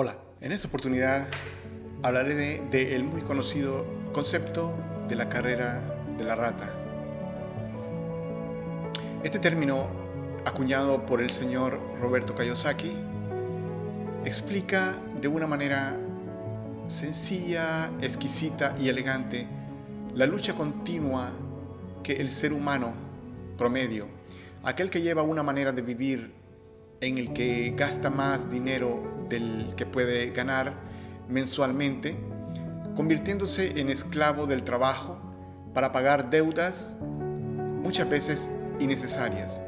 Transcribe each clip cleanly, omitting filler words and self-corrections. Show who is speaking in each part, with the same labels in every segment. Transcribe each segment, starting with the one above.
Speaker 1: Hola, en esta oportunidad hablaré de el muy conocido concepto de la carrera de la rata. Este término, acuñado por el señor Roberto Kiyosaki, explica de una manera sencilla, exquisita y elegante la lucha continua que el ser humano promedio, aquel que lleva una manera de vivir en el que gasta más dinero del que puede ganar mensualmente, convirtiéndose en esclavo del trabajo para pagar deudas muchas veces innecesarias,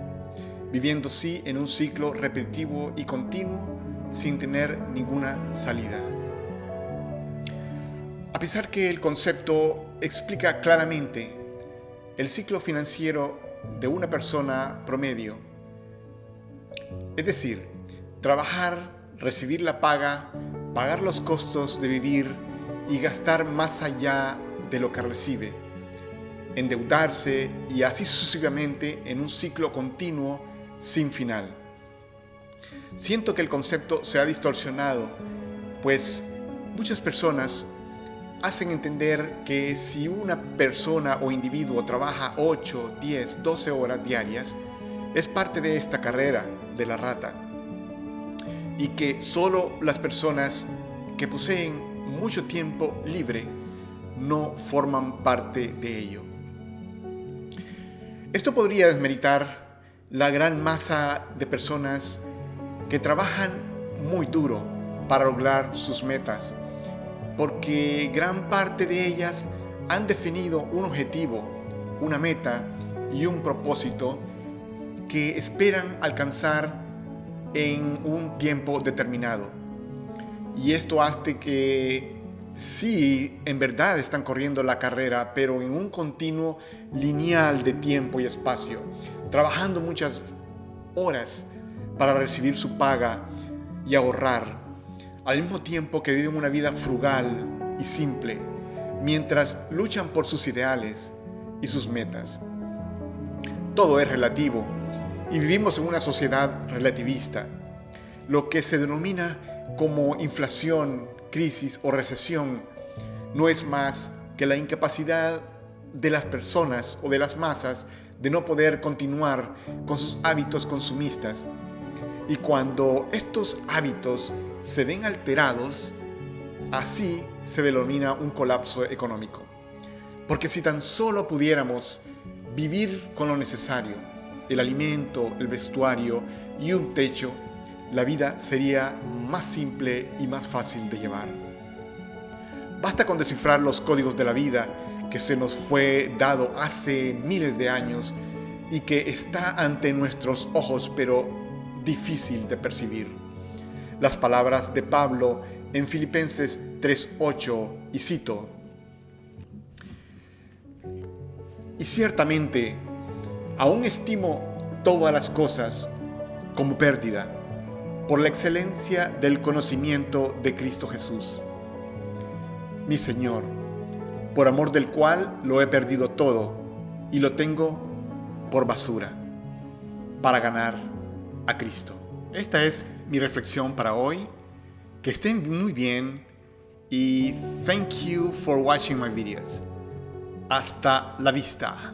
Speaker 1: viviendo así en un ciclo repetitivo y continuo sin tener ninguna salida. A pesar que el concepto explica claramente el ciclo financiero de una persona promedio, es decir, trabajar, recibir la paga, pagar los costos de vivir y gastar más allá de lo que recibe, endeudarse y así sucesivamente en un ciclo continuo sin final. Siento que el concepto se ha distorsionado, pues muchas personas hacen entender que si una persona o individuo trabaja 8, 10, 12 horas diarias, es parte de esta carrera de la rata, y que solo las personas que poseen mucho tiempo libre no forman parte de ello. Esto podría desmeritar la gran masa de personas que trabajan muy duro para lograr sus metas, porque gran parte de ellas han definido un objetivo, una meta y un propósito que esperan alcanzar en un tiempo determinado. Y esto hace que sí, en verdad están corriendo la carrera, pero en un continuo lineal de tiempo y espacio, trabajando muchas horas para recibir su paga y ahorrar, al mismo tiempo que viven una vida frugal y simple, mientras luchan por sus ideales y sus metas. Todo es relativo y vivimos en una sociedad relativista. Lo que se denomina como inflación, crisis o recesión no es más que la incapacidad de las personas o de las masas de no poder continuar con sus hábitos consumistas. Y cuando estos hábitos se ven alterados, así se denomina un colapso económico. Porque si tan solo pudiéramos vivir con lo necesario, el alimento, el vestuario y un techo, la vida sería más simple y más fácil de llevar. Basta con descifrar los códigos de la vida que se nos fue dado hace miles de años y que está ante nuestros ojos, pero difícil de percibir. Las palabras de Pablo en Filipenses 3:8, y cito: "Y ciertamente, aún estimo todas las cosas como pérdida, por la excelencia del conocimiento de Cristo Jesús, mi Señor, por amor del cual lo he perdido todo y lo tengo por basura, para ganar a Cristo". Esta es mi reflexión para hoy. Que estén muy bien y thank you for watching my videos. Hasta la vista.